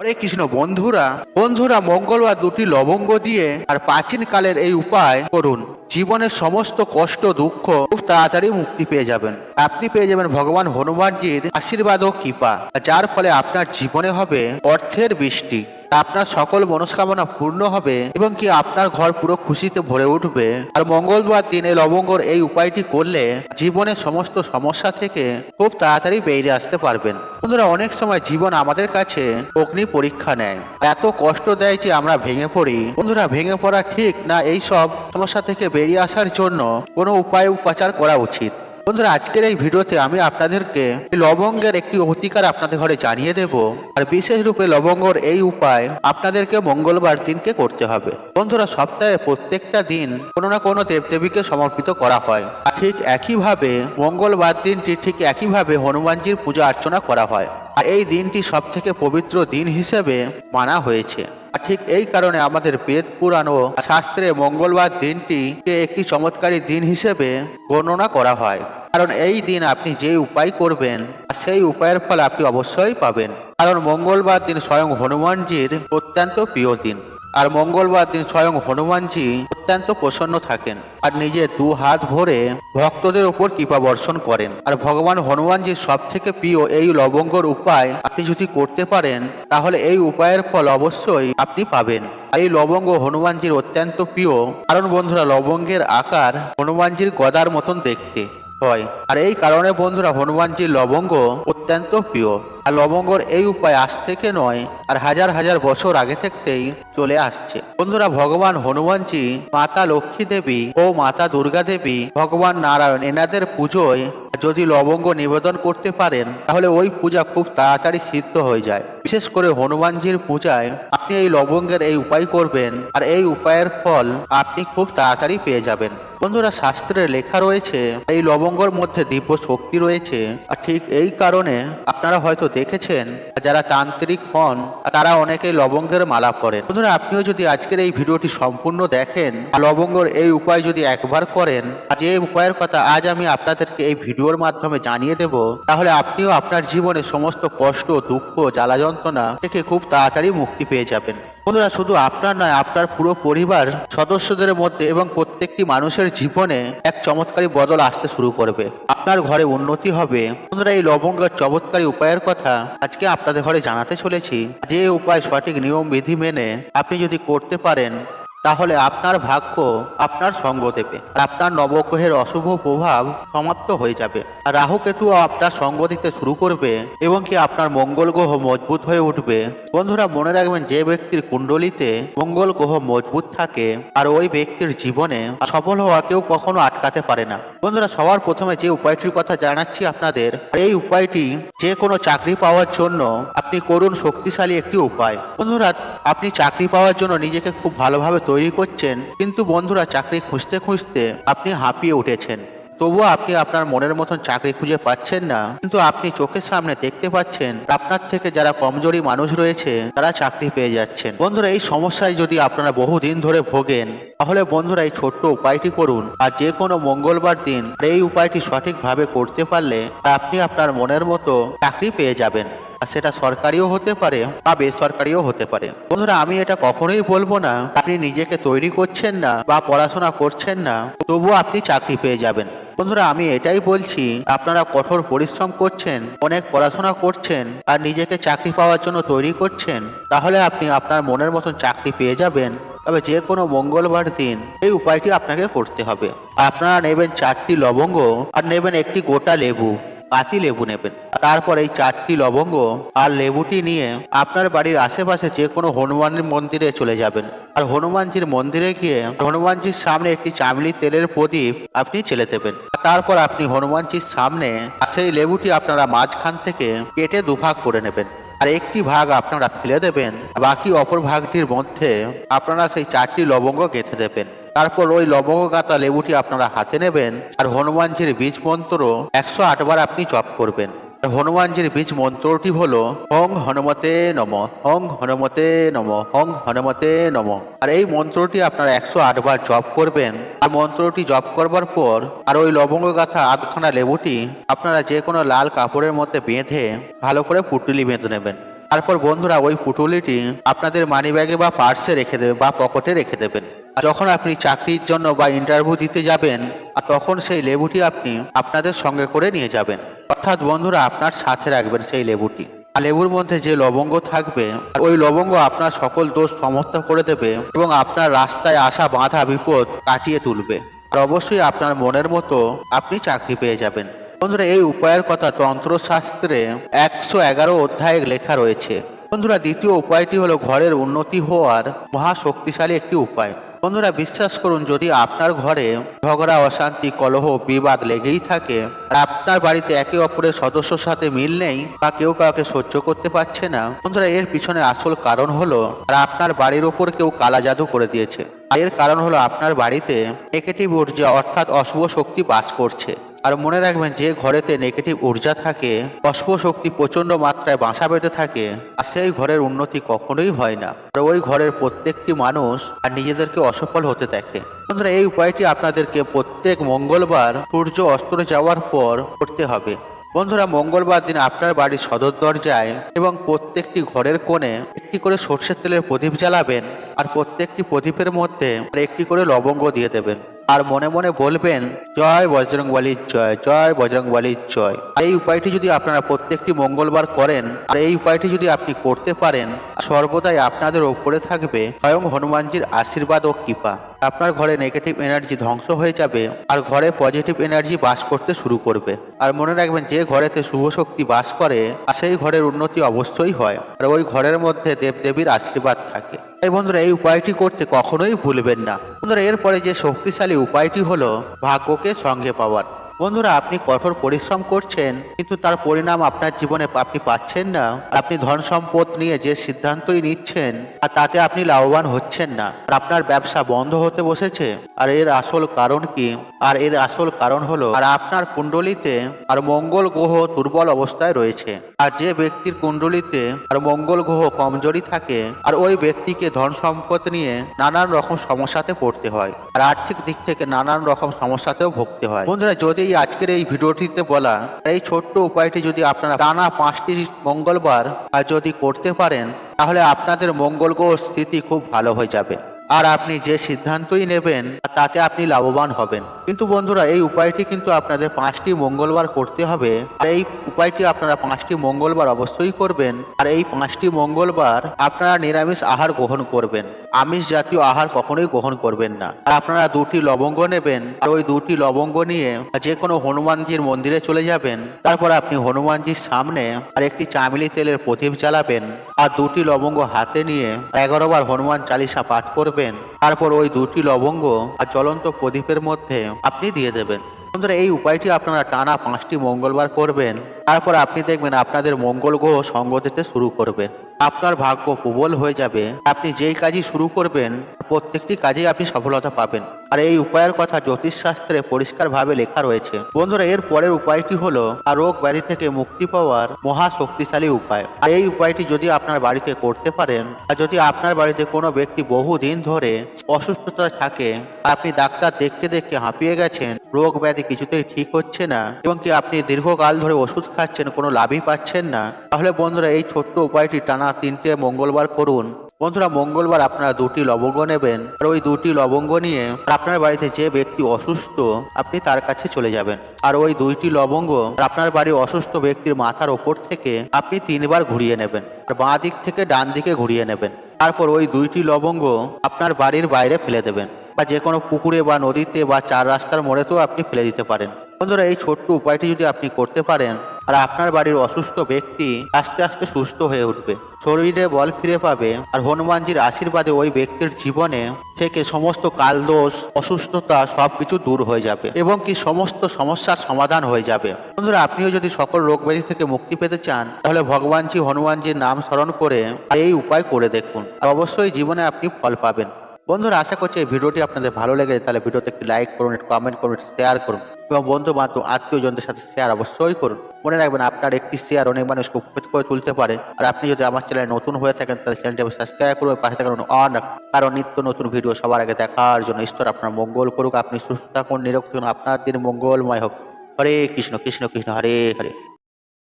হরে কৃষ্ণ বন্ধুরা বন্ধুরা মঙ্গলবার দুটি লবঙ্গ দিয়ে আর প্রাচীন কালের এই উপায় করুন। জীবনের সমস্ত কষ্ট দুঃখ খুব তাড়াতাড়ি মুক্তি পেয়ে যাবেন। আপনি পেয়ে যাবেন ভগবান হনুমানজির আশীর্বাদ ও কৃপা, যার ফলে আপনার জীবনে হবে অর্থের বৃষ্টি। আপনার সকল মনস্কামনা পূর্ণ হবে এবং কি আপনার ঘর পুরো খুশিতে ভরে উঠবে। আর মঙ্গলবার দিন এই লবঙ্গর এই উপায়টি করলে জীবনের সমস্ত সমস্যা থেকে খুব তাড়াতাড়ি বেরিয়ে আসতে পারবেন। বন্ধুরা অনেক সময় জীবন আমাদের কাছে অগ্নি পরীক্ষা নেয়, এত কষ্ট দেয় যে আমরা ভেঙে পড়ি। বন্ধুরা ভেঙে পড়া ঠিক না, এই সব সমস্যা থেকে বেরিয়ে আসার জন্য কোনো উপাচার করা উচিত। বন্ধুরা আজকের এই ভিডিওতে আমি আপনাদেরকে লবঙ্গের একটি অধিকার আপনাদের ঘরে জানিয়ে দেব, আর বিশেষ রূপে লবঙ্গর এই উপায় আপনাদেরকে মঙ্গলবার দিনকে করতে হবে। বন্ধুরা সপ্তাহে প্রত্যেকটা দিন কোনো না কোনো দেবদেবীকে সমর্পিত করা হয়, আর ঠিক একইভাবে মঙ্গলবার দিনটি ঠিক একইভাবে হনুমানজির পূজা অর্চনা করা হয়। আর এই দিনটি সব থেকে পবিত্র দিন হিসেবে মানা হয়েছে। ঠিক এই কারণে আমাদের বেদ পুরাণ ও শাস্ত্রে মঙ্গলবার দিনটিকে একটি চমৎকারী দিন হিসেবে বর্ণনা করা হয়। কারণ এই দিন আপনি যে উপায় করবেন সেই উপায়ের ফল আপনি অবশ্যই পাবেন। কারণ মঙ্গলবার দিন স্বয়ং হনুমানজির অত্যন্ত প্রিয় দিন, আর মঙ্গলবার দিন স্বয়ং হনুমানজি অত্যন্ত প্রসন্ন থাকেন আর নিজে দু হাত ভরে ভক্তদের উপর কৃপা বর্ষণ করেন। আর ভগবান হনুমানজির সব থেকে প্রিয় এই লবঙ্গর উপায় আপনি যদি করতে পারেন তাহলে এই উপায়ের ফল অবশ্যই আপনি পাবেন। এই লবঙ্গ হনুমানজির অত্যন্ত প্রিয়, কারণ বন্ধুরা লবঙ্গের আকার হনুমানজির গদার মতন দেখতে হয়। আর এই কারণে বন্ধুরা হনুমানজির লবঙ্গ অত্যন্ত প্রিয়। আর লবঙ্গর এই উপায় আজ থেকে নয়, আর হাজার হাজার বছর আগে থেকেই চলে আসছে। বন্ধুরা ভগবান হনুমানজি, মাতা লক্ষ্মী দেবী ও মাতা দুর্গা দেবী, ভগবান নারায়ণ এনাদের পুজোয় যদি লবঙ্গ নিবেদন করতে পারেন তাহলে ওই পূজা খুব তাড়াতাড়ি সিদ্ধ হয়ে যায়। বিশেষ করে হনুমানজির পূজায় আপনি এই লবঙ্গের এই উপায় করবেন, আর এই উপায়ের ফল আপনি খুব তাড়াতাড়ি পেয়ে যাবেন। বন্ধুরা শাস্ত্রে লেখা রয়েছে এই লবঙ্গর মধ্যে দিব্য শক্তি রয়েছে। আর ঠিক এই কারণে আপনারা হয়তো দেখেছেন যারা তান্ত্রিক হন তারা অনেকেই লবঙ্গের মালা পরেন। বন্ধুরা আপনিও যদি আজকের এই ভিডিওটি সম্পূর্ণ দেখেন, লবঙ্গর এই উপায় যদি একবার করেন, যে উপায়ের কথা আজ আমি আপনাদেরকে এই ভিডিওর মাধ্যমে জানিয়ে দেব, তাহলে আপনিও আপনার জীবনে সমস্ত কষ্ট দুঃখ জ্বালা যন্ত্রণা থেকে খুব তাড়াতাড়ি মুক্তি পেয়ে যাবেন। বন্ধুরা শুধু আপনার নয়, আপনার পুরো পরিবার সদস্যদের মধ্যে এবং প্রত্যেকটি মানুষের জীবনে এক চমৎকারী বদল আসতে শুরু করবে। আপনার ঘরে উন্নতি হবে। বন্ধুরা এই লবঙ্গের চমৎকারী উপায়ের কথা আজকে আপনাদের ঘরে জানাতে চলেছি, যে উপায় সঠিক নিয়ম বিধি মেনে আপনি যদি করতে পারেন তাহলে আপনার ভাগ্য আপনার সঙ্গ দেবে, আপনার নবগ্রহের অশুভ প্রভাব সমাপ্ত হয়ে যাবে, আর রাহু কেতুও আপনার সঙ্গ দিতে শুরু করবে এবং কি আপনার মঙ্গল গ্রহ মজবুত হয়ে উঠবে। বন্ধুরা মনে রাখবেন, যে ব্যক্তির কুণ্ডলিতে মঙ্গল গ্রহ মজবুত থাকে আর ওই ব্যক্তির জীবনে সফল হওয়া কেউ কখনো আটকাতে পারে না। বন্ধুরা সবার প্রথমে যে উপায়টির কথা জানাচ্ছি আপনাদের, এই উপায়টি যে কোনো চাকরি পাওয়ার জন্য আপনি করুন শক্তিশালী একটি উপায়। বন্ধুরা আপনি চাকরি পাওয়ার জন্য নিজেকে খুব ভালোভাবে তৈরি করছেন, কিন্তু বন্ধুরা চাকরি খুঁজতে খুঁজতে আপনি হাঁপিয়ে উঠেছেন। তবুও আপনি আপনার মনের মতন চাকরি খুঁজে পাচ্ছেন না, কিন্তু আপনি চোখের সামনে দেখতে পাচ্ছেন আপনার থেকে যারা কমজোরি মানুষ রয়েছে তারা চাকরি পেয়ে যাচ্ছেন। বন্ধুরা এই সমস্যায় যদি আপনারা বহুদিন ধরে ভোগেন, তাহলে বন্ধুরা এই ছোট্ট উপায়টি করুন। আর যে কোনো মঙ্গলবার দিন এই উপায়টি সঠিকভাবে করতে পারলে আপনি আপনার মনের মতো চাকরি পেয়ে যাবেন। সেটা সরকারিও হতে পারে বা বেসরকারিও হতে পারে। বন্ধুরা আমি এটা কখনোই বলবো না আপনি নিজেকে তৈরি করছেন না বা পড়াশোনা করছেন না তবুও আপনি চাকরি পেয়ে যাবেন। বন্ধুরা আমি এটাই বলছি, আপনারা কঠোর পরিশ্রম করছেন, অনেক পড়াশোনা করছেন আর নিজেকে চাকরি পাওয়ার জন্য তৈরি করছেন, তাহলে আপনি আপনার মনের মতন চাকরি পেয়ে যাবেন। তবে যে কোনো মঙ্গলবার দিন এই উপায়টি আপনাকে করতে হবে। আপনারা নেবেন 4টি লবঙ্গ আর নেবেন একটি গোটা লেবু, পাতি লেবু নেবেন। তারপর এই 4টি লবঙ্গ আর লেবুটি নিয়ে আপনার বাড়ির আশেপাশে যে কোনো হনুমান মন্দিরে চলে যাবেন। আর হনুমানজির মন্দিরে গিয়ে হনুমানজির সামনে একটি চামলি তেলের প্রদীপ আপনি জ্বেলে দেবেন। তারপর আপনি হনুমানজির সামনে সেই লেবুটি আপনারা মাঝখান থেকে কেটে দুভাগ করে নেবেন, আর একটি ভাগ আপনারা ফেলে দেবেন, বাকি অপর ভাগটির মধ্যে আপনারা সেই 4টি লবঙ্গ গেঁথে দেবেন। তারপর ওই লবঙ্গ গাঁথা লেবুটি আপনারা হাতে নেবেন আর হনুমানজির বীজ মন্ত্র 108 বার আপনি জপ করবেন। হনুমানজির বীজ মন্ত্রটি হলো ওং হনুমতে নম, ওং হনুমতে নম, ওং হনুমতে নম। আর এই মন্ত্রটি আপনারা 108 বার জপ করবেন। আর মন্ত্রটি জপ করবার পর আর ওই লবঙ্গ গাঁথা 8খানা লেবুটি আপনারা যে কোনো লাল কাপড়ের মধ্যে বেঁধে ভালো করে পুটুলি বেঁধে নেবেন। তারপর বন্ধুরা ওই পুটুলিটি আপনাদের মানিব্যাগে বা পার্সে রেখে দেবে বা পকেটে রেখে দেবেন। আর যখন আপনি চাকরির জন্য বা ইন্টারভিউ দিতে যাবেন আর তখন সেই লেবুটি আপনি আপনাদের সঙ্গে করে নিয়ে যাবেন, অর্থাৎ বন্ধুরা আপনার সাথে রাখবেন সেই লেবুটি। আর লেবুর মধ্যে যে লবঙ্গ থাকবে ওই লবঙ্গ আপনার সকল দোষ সমাপ্ত করে দেবে এবং আপনার রাস্তায় আসা বাধা বিপদ কাটিয়ে তুলবে। আর অবশ্যই আপনার মনের মতো আপনি চাকরি পেয়ে যাবেন। বন্ধুরা এই উপায়ের কথা তন্ত্রশাস্ত্রে 111 অধ্যায়ে লেখা রয়েছে। বন্ধুরা দ্বিতীয় উপায়টি হলো ঘরের উন্নতি হওয়ার মহা শক্তিশালী একটি উপায়। বন্ধুরা বিশ্বাস করুন, যদি আপনার ঘরে ঝগড়া, অশান্তি, কলহ, বিবাদ লেগেই থাকে আর আপনার বাড়িতে একে অপরের সদস্যর সাথে মিল নেই বা কেউ কাউকে সহ্য করতে পারছে না, বন্ধুরা এর পিছনে আসল কারণ হলো আর আপনার বাড়ির ওপর কেউ কালা জাদু করে দিয়েছে। এর কারণ হলো আপনার বাড়িতে নেগেটিভ ঊর্জা অর্থাৎ অশুভ শক্তি বাস করছে। আর মনে রাখবেন, যে ঘরেতে নেগেটিভ ঊর্জা থাকে, অশুভ শক্তি প্রচন্ড মাত্রায় বাসা বেঁধে থাকে, আর সেই ঘরের উন্নতি কখনোই হয় না। আর ওই ঘরের প্রত্যেকটি মানুষ আর নিজেদেরকে অসফল হতে দেখে। বন্ধুরা এই উপায়টি আপনাদেরকে প্রত্যেক মঙ্গলবার সূর্য অস্ত যাওয়ার পর করতে হবে। বন্ধুরা মঙ্গলবার দিন আপনার বাড়ির সদর দরজায় এবং প্রত্যেকটি ঘরের কোণে একটি করে সর্ষের তেলের প্রদীপ জ্বালাবেন আর প্রত্যেকটি প্রদীপের মধ্যে একটি করে লবঙ্গ দিয়ে দেবেন। আর মনে মনে বলবেন, জয় বজরংবলীর জয়, জয় বজরংবলীর জয়। এই উপায়টি যদি আপনারা প্রত্যেকটি মঙ্গলবার করেন আর এই উপায়টি যদি আপনি করতে পারেন, সর্বদাই আপনাদের ওপরে থাকবে স্বয়ং হনুমানজির আশীর্বাদ ও কৃপা। আপনার ঘরে নেগেটিভ এনার্জি ধ্বংস হয়ে যাবে আর ঘরে পজিটিভ এনার্জি বাস করতে শুরু করবে। আর মনে রাখবেন, যে ঘরেতে শুভ শক্তি বাস করে আর সেই ঘরের উন্নতি অবশ্যই হয় আর ওই ঘরের মধ্যে দেবদেবীর আশীর্বাদ থাকে। তাই বন্ধুরা এই উপায়টি করতে কখনোই ভুলবেন না। বন্ধুরা এরপরে যে শক্তিশালী উপায়টি হলো ভাগ্যকে সঙ্গে পাওয়ার। বন্ধুরা আপনি কঠোর পরিশ্রম করছেন কিন্তু তার পরিণাম আপনার জীবনে আপনি পাচ্ছেন না। আপনি ধন সম্পদ নিয়ে যে সিদ্ধান্তই নিচ্ছেন আর তাতে আপনি লাভবান হচ্ছেন না আর আপনার ব্যবসা বন্ধ হতে বসেছে। আর এর আসল কারণ কি? আর এর আসল কারণ হলো আর আপনার কুণ্ডলিতে আর মঙ্গল গ্রহ দুর্বল অবস্থায় রয়েছে। আর যে ব্যক্তির কুণ্ডলিতে আর মঙ্গল গ্রহ কমজোরি থাকে আর ওই ব্যক্তিকে ধন সম্পদ নিয়ে নানান রকম সমস্যাতে পড়তে হয় আর আর্থিক দিক থেকে নানান রকম সমস্যাতেও ভুগতে হয়। বন্ধুরা যদি আজকের এই ভিডিওটিতে বলা এই ছোট্ট উপায়টি যদি আপনারা টানা 5টি মঙ্গলবার আর যদি করতে পারেন, তাহলে আপনাদের মঙ্গল গ্রহ স্থিতি খুব ভালো হয়ে যাবে আর আপনি যে সিদ্ধান্তই নেবেন তাতে আপনি লাভবান হবেন। কিন্তু বন্ধুরা এই উপায়টি কিন্তু আপনাদের 5টি মঙ্গলবার করতে হবে আর এই উপায়টি আপনারা 5টি মঙ্গলবার অবশ্যই করবেন। আর এই 5টি মঙ্গলবার আপনারা নিরামিষ আহার গ্রহণ করবেন, আমিষ জাতীয় আহার কখনোই গ্রহণ করবেন না। আর আপনারা 2টি লবঙ্গ নেবেন আর ওই 2টি লবঙ্গ নিয়ে যে কোনো হনুমানজির মন্দিরে চলে যাবেন। তারপর আপনি হনুমানজির সামনে আর একটি চামেলি তেলের প্রদীপ জ্বালাবেন আর 2টি লবঙ্গ হাতে নিয়ে 11 বার হনুমান চালিসা পাঠ করবেন। তারপর ওই 2টি লবঙ্গ আর জ্বলন্ত প্রদীপের মধ্যে আপনি দিয়ে দেবেন। বন্ধুরা এই উপায়টি আপনারা টানা 5টি মঙ্গলবার করবেন। তারপর আপনি দেখবেন আপনাদের মঙ্গল গ্রহ সঙ্গ দিতে শুরু করবে, আপনার ভাগ্য প্রবল হয়ে যাবে। আপনি যেই কাজই শুরু করবেন প্রত্যেকটি কাজেই আপনি সফলতা পাবেন। আর এই উপায়ের কথা জ্যোতিষশাস্ত্রে পরিষ্কারভাবে লেখা রয়েছে। বন্ধুরা এর পরের উপায়টি হলো আর রোগ ব্যাধি থেকে মুক্তি পাওয়ার মহা শক্তিশালী উপায়। আর এই উপায়টি যদি আপনার বাড়িতে করতে পারেন আর যদি আপনার বাড়িতে কোনো ব্যক্তি বহুদিন ধরে অসুস্থতা থাকে, আপনি ডাক্তার দেখতে দেখতে হাঁপিয়ে গেছেন, রোগ ব্যাধি কিছুতেই ঠিক হচ্ছে না এবং কি আপনি দীর্ঘকাল ধরে ওষুধ খাচ্ছেন, কোনো লাভই পাচ্ছেন না, তাহলে বন্ধুরা এই ছোট্ট উপায়টি টানা 3টে মঙ্গলবার করুন। বন্ধুরা মঙ্গলবার আপনারা 2টি লবঙ্গ নেবেন আর ওই 2টি লবঙ্গ নিয়ে আপনার বাড়িতে যে ব্যক্তি অসুস্থ আপনি তার কাছে চলে যাবেন আর ওই 2টি লবঙ্গ আপনার বাড়ির অসুস্থ ব্যক্তির মাথার ওপর থেকে আপনি 3 বার ঘুরিয়ে নেবেন আর বাঁ দিক থেকে ডান দিকে ঘুরিয়ে নেবেন। তারপর ওই 2টি লবঙ্গ আপনার বাড়ির বাইরে ফেলে দেবেন বা যে কোনো পুকুরে বা নদীতে বা 4 রাস্তার মোড়েতেও আপনি ফেলে দিতে পারেন। বন্ধুরা এই ছোট্ট উপায়টি যদি আপনি করতে পারেন আর আপনার বাড়ির অসুস্থ ব্যক্তি আস্তে আস্তে সুস্থ হয়ে উঠবে, শরীরে বল ফিরে পাবে আর হনুমানজির আশীর্বাদে ওই ব্যক্তির জীবনে থেকে সমস্ত কালদোষ অসুস্থতা সবকিছু দূর হয়ে যাবে এবং কি সমস্ত সমস্যার সমাধান হয়ে যাবে। বন্ধুরা আপনিও যদি সকল রোগ ব্যাধি থেকে মুক্তি পেতে চান তাহলে ভগবানজি হনুমানজির নাম স্মরণ করে এই উপায় করে দেখুন আর অবশ্যই জীবনে আপনি ফল পাবেন। বন্ধুরা আশা করছি এই ভিডিওটি আপনাদের ভালো লেগেছে, তাহলে ভিডিওতে একটি লাইক করুন, একটি কমেন্ট করুন, শেয়ার করুন এবং বন্ধু বান্ধব আত্মীয়জনদের সাথে শেয়ার অবশ্যই করুন। মনে রাখবেন আপনার একটি শেয়ার অনেক মানুষকে উপকৃত করে তুলতে পারে। আর আপনি যদি আমার চ্যানেলে নতুন হয়ে থাকেন তাহলে চ্যানেলটি সাবস্ক্রাইব করুন, পাশে থাকুন অন, কারণ নিত্য নতুন ভিডিও সবার আগে দেখার জন্য। ঈশ্বর আপনার মঙ্গল করুক, আপনি সুস্থ থাকুন, নিরোগ থাকুন, আপনার দিন মঙ্গলময় হোক। হরে কৃষ্ণ কৃষ্ণ কৃষ্ণ হরে হরে।